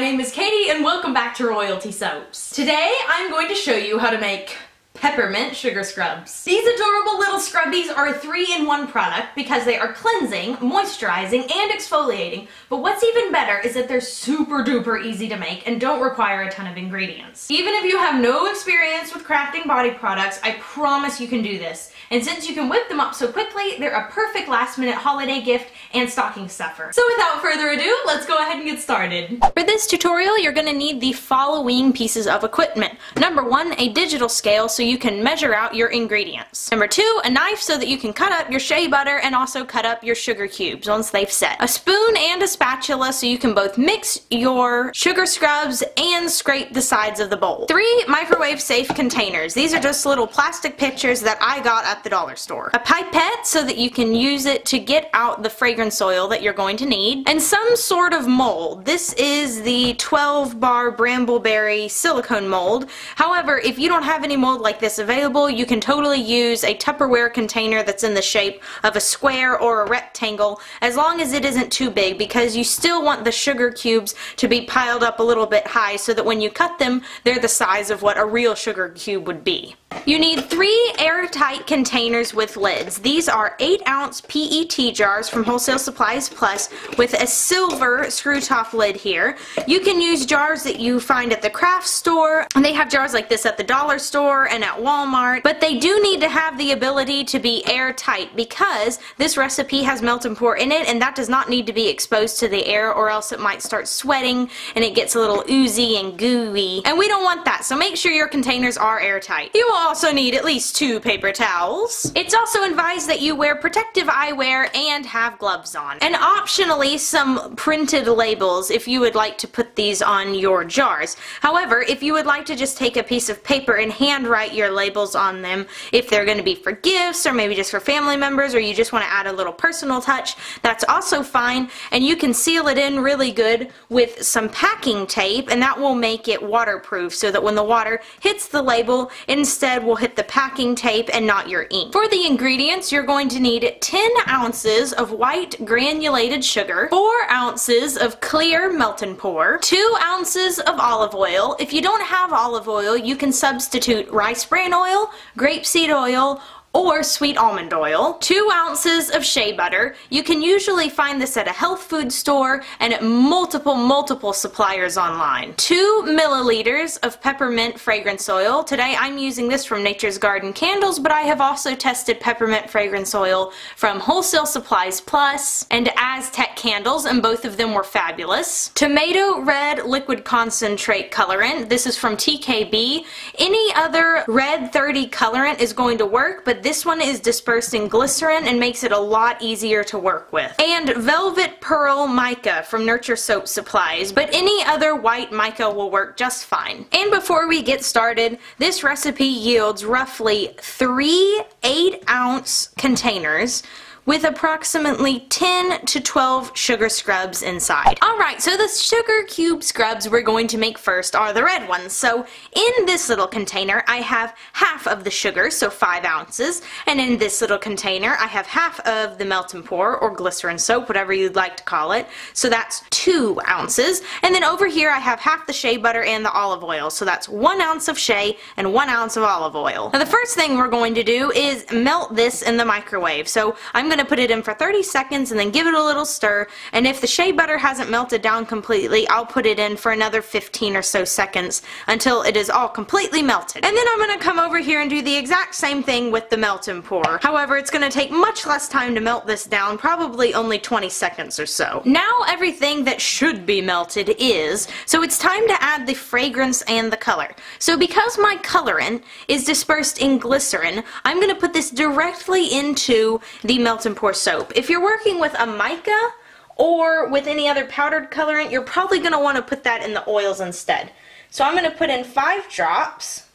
name is Katie and welcome back to Royalty Soaps. Today I'm going to show you how to make peppermint sugar scrubs. These adorable little scrubbies are a 3-in-1 product because they are cleansing, moisturizing, and exfoliating, but what's even better is that they're super duper easy to make and don't require a ton of ingredients. Even if you have no experience with crafting body products, I promise you can do this. And since you can whip them up so quickly, they're a perfect last-minute holiday gift and stocking stuffer. So without further ado, let's go ahead and get started. For this tutorial, you're going to need the following pieces of equipment. Number 1, a digital scale so you can measure out your ingredients. Number 2, a knife so that you can cut up your shea butter and also cut up your sugar cubes once they've set. A spoon and a spatula so you can both mix your sugar scrubs and scrape the sides of the bowl. 3, microwave safe containers. These are just little plastic pitchers that I got at the dollar store. A pipette so that you can use it to get out the fragrance oil that you're going to need. And some sort of mold. This is the 12-bar brambleberry silicone mold. However, if you don't have any mold like this available, you can totally use a Tupperware container that's in the shape of a square or a rectangle, as long as it isn't too big, because you still want the sugar cubes to be piled up a little bit high so that when you cut them, they're the size of what a real sugar cube would be. You need 3 airtight containers with lids. These are 8-ounce PET jars from Wholesale Supplies Plus with a silver screw top lid here. You can use jars that you find at the craft store, and they have jars like this at the dollar store and at Walmart, but they do need to have the ability to be airtight because this recipe has melt and pour in it, and that does not need to be exposed to the air or else it might start sweating and it gets a little oozy and gooey, and we don't want that, so make sure your containers are airtight. You will also need at least 2 paper towels. It's also advised that you wear protective eyewear and have gloves on. And optionally some printed labels if you would like to put these on your jars. However, if you would like to just take a piece of paper and handwrite your labels on them, if they're going to be for gifts or maybe just for family members, or you just want to add a little personal touch, that's also fine, and you can seal it in really good with some packing tape, and that will make it waterproof so that when the water hits the label, instead will hit the packing tape and not your ink. For the ingredients, you're going to need 10 ounces of white granulated sugar, 4 ounces of clear melt and pour, 2 ounces of olive oil. If you don't have olive oil, you can substitute rice bran oil, grapeseed oil, or sweet almond oil, 2 ounces of shea butter. You can usually find this at a health food store and at multiple suppliers online. 2 milliliters of peppermint fragrance oil. Today I'm using this from Nature's Garden Candles, but I have also tested peppermint fragrance oil from Wholesale Supplies Plus and Aztec Candles, and both of them were fabulous. Tomato Red Liquid Concentrate Colorant. This is from TKB. Any other Red 30 colorant is going to work, but this one is dispersed in glycerin and makes it a lot easier to work with. And Velvet Pearl Mica from Nurture Soap Supplies, but any other white mica will work just fine. And before we get started, this recipe yields roughly 3 8-ounce containers with approximately 10 to 12 sugar scrubs inside. Alright, so the sugar cube scrubs we're going to make first are the red ones. So in this little container I have half of the sugar, so 5 ounces, and in this little container I have half of the melt and pour or glycerin soap, whatever you'd like to call it, so that's 2 ounces, and then over here I have half the shea butter and the olive oil, so that's 1 ounce of shea and 1 ounce of olive oil. Now the first thing we're going to do is melt this in the microwave. So I'm going to put it in for 30 seconds and then give it a little stir, and if the shea butter hasn't melted down completely, I'll put it in for another 15 or so seconds until it is all completely melted. And then I'm going to come over here and do the exact same thing with the melt and pour. However, it's going to take much less time to melt this down, probably only 20 seconds or so. Now everything that should be melted is, so it's time to add the fragrance and the color. So because my colorant is dispersed in glycerin, I'm going to put this directly into the melt and pour soap. If you're working with a mica or with any other powdered colorant, you're probably going to want to put that in the oils instead. So I'm going to put in 5 drops.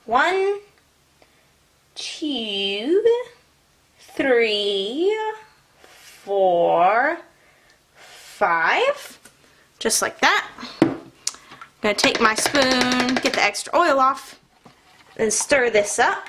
1, 2, 3, 4, 5. Just like that. I'm going to take my spoon, get the extra oil off, and stir this up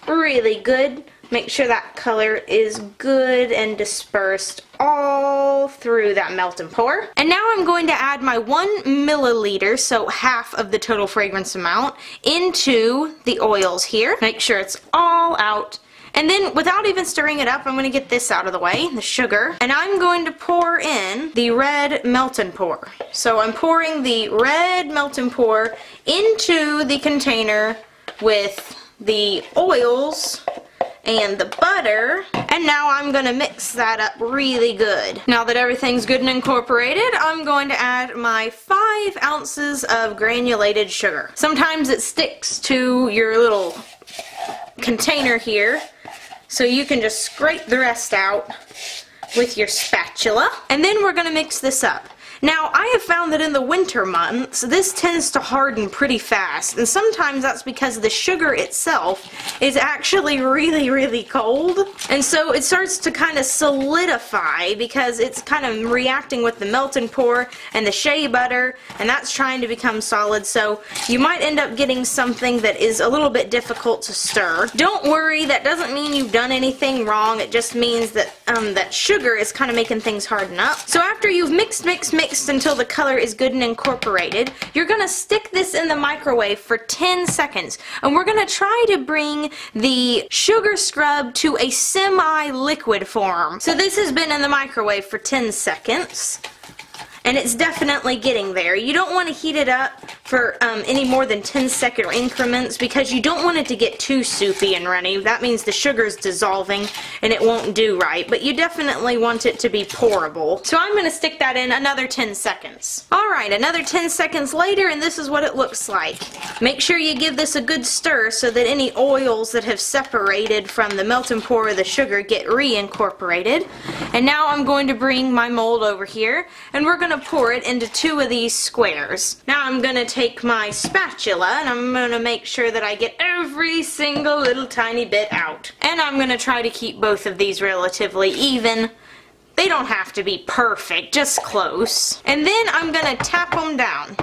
really good. Make sure that color is good and dispersed all all through that melt and pour. And now I'm going to add my 1 milliliter, so half of the total fragrance amount, into the oils here. Make sure it's all out. And then, without even stirring it up, I'm going to get this out of the way, the sugar. And I'm going to pour in the red melt and pour. So I'm pouring the red melt and pour into the container with the oils and the butter, and now I'm going to mix that up really good. Now that everything's good and incorporated, I'm going to add my 5 ounces of granulated sugar. Sometimes it sticks to your little container here, so you can just scrape the rest out with your spatula. And then we're going to mix this up. Now, I have found that in the winter months, this tends to harden pretty fast, and sometimes that's because the sugar itself is actually really, really cold, and so it starts to kind of solidify because it's kind of reacting with the melt and pour and the shea butter, and that's trying to become solid, so you might end up getting something that is a little bit difficult to stir. Don't worry, that doesn't mean you've done anything wrong, it just means that that sugar is kind of making things harden up. So after you've mixed until the color is good and incorporated, you're going to stick this in the microwave for 10 seconds. And we're going to try to bring the sugar scrub to a semi-liquid form. So this has been in the microwave for 10 seconds. And it's definitely getting there. You don't want to heat it up for any more than 10-second increments because you don't want it to get too soupy and runny. That means the sugar's dissolving and it won't do right. But you definitely want it to be pourable. So I'm going to stick that in another 10 seconds. Alright, another 10 seconds later, and this is what it looks like. Make sure you give this a good stir so that any oils that have separated from the melt and pour of the sugar get reincorporated. And now I'm going to bring my mold over here, and we're going to pour it into 2 of these squares. Now I'm going to take my spatula and I'm going to make sure that I get every single little tiny bit out. And I'm going to try to keep both of these relatively even. They don't have to be perfect, just close. And then I'm going to tap them down.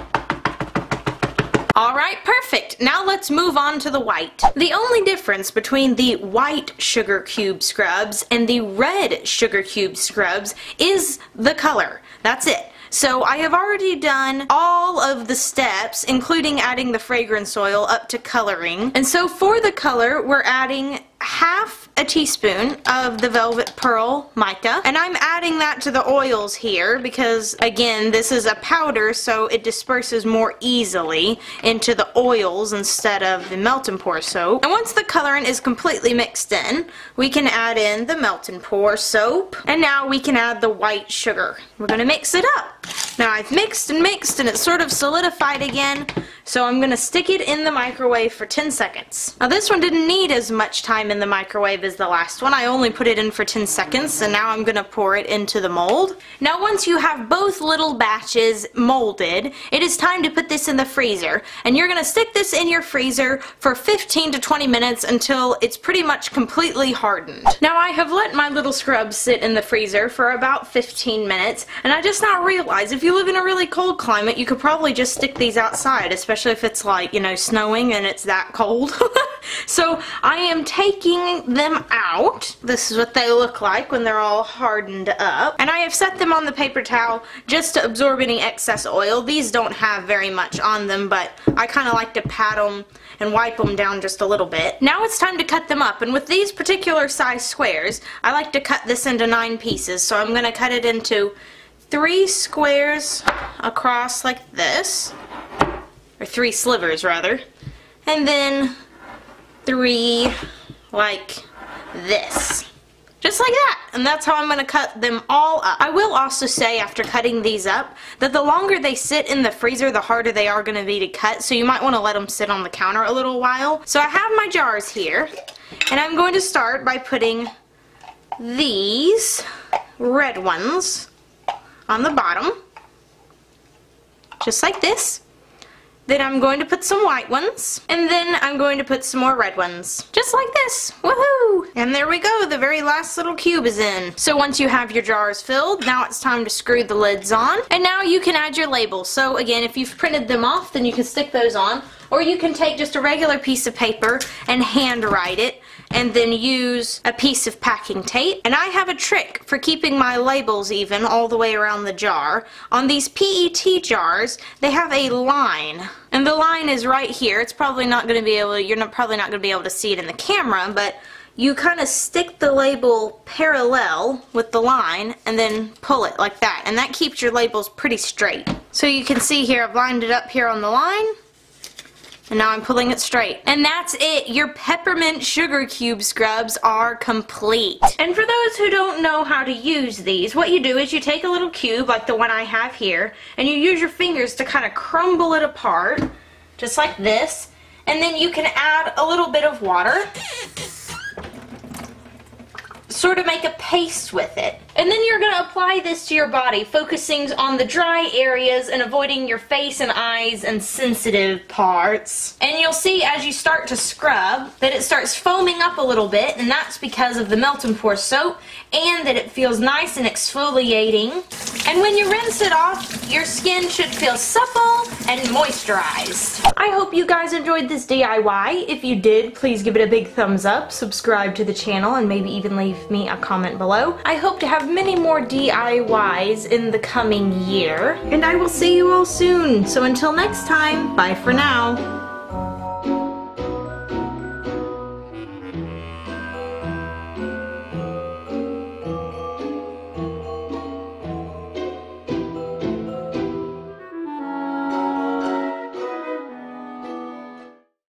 Alright, perfect. Now let's move on to the white. The only difference between the white sugar cube scrubs and the red sugar cube scrubs is the color. That's it. So I have already done all of the steps, including adding the fragrance oil up to coloring. And so for the color, we're adding half a teaspoon of the Velvet Pearl Mica, and I'm adding that to the oils here because, again, this is a powder, so it disperses more easily into the oils instead of the melt and pour soap. And once the colorant is completely mixed in, we can add in the melt and pour soap, and now we can add the white sugar. We're going to mix it up. Now I've mixed and it's sort of solidified again, so I'm going to stick it in the microwave for 10 seconds. Now this one didn't need as much time in the microwave as the last one. I only put it in for 10 seconds, and now I'm going to pour it into the mold. Now once you have both little batches molded, it is time to put this in the freezer, and you're going to stick this in your freezer for 15 to 20 minutes until it's pretty much completely hardened. Now I have let my little scrubs sit in the freezer for about 15 minutes, and I just now realized if you live in a really cold climate, you could probably just stick these outside, especially if it's like, you know, snowing and it's that cold. So I am taking them out. This is what they look like when they're all hardened up. And I have set them on the paper towel just to absorb any excess oil. These don't have very much on them, but I kind of like to pat them and wipe them down just a little bit. Now it's time to cut them up, and with these particular size squares, I like to cut this into 9 pieces. So I'm going to cut it into 3 squares across like this, or 3 slivers rather, and then 3 like this. Just like that. And that's how I'm going to cut them all up. I will also say after cutting these up that the longer they sit in the freezer, the harder they are going to be to cut, so you might want to let them sit on the counter a little while. So I have my jars here, and I'm going to start by putting these red ones on the bottom, just like this. Then I'm going to put some white ones, and then I'm going to put some more red ones, just like this. Woohoo! And there we go, the very last little cube is in. So once you have your jars filled, now it's time to screw the lids on, and now you can add your labels. So again, if you've printed them off, then you can stick those on, or you can take just a regular piece of paper and hand write it. and then use a piece of packing tape. And I have a trick for keeping my labels even all the way around the jar. On these PET jars, they have a line. And the line is right here. It's probably not going to be able to, probably not going to be able to see it in the camera, but you kind of stick the label parallel with the line and then pull it like that. And that keeps your labels pretty straight. So you can see here, I've lined it up here on the line. And now I'm pulling it straight. And that's it. Your peppermint sugar cube scrubs are complete. And for those who don't know how to use these, what you do is you take a little cube like the one I have here, and you use your fingers to kind of crumble it apart, just like this. And then you can add a little bit of water, sort of make a paste with it. And then you're going to apply this to your body, focusing on the dry areas and avoiding your face and eyes and sensitive parts. And you'll see as you start to scrub that it starts foaming up a little bit, and that's because of the melt and pour soap, and that it feels nice and exfoliating. And when you rinse it off, your skin should feel supple and moisturized. I hope you guys enjoyed this DIY. If you did, please give it a big thumbs up, subscribe to the channel, and maybe even leave me a comment below. I hope to have many more DIYs in the coming year, and I will see you all soon. So until next time, bye for now.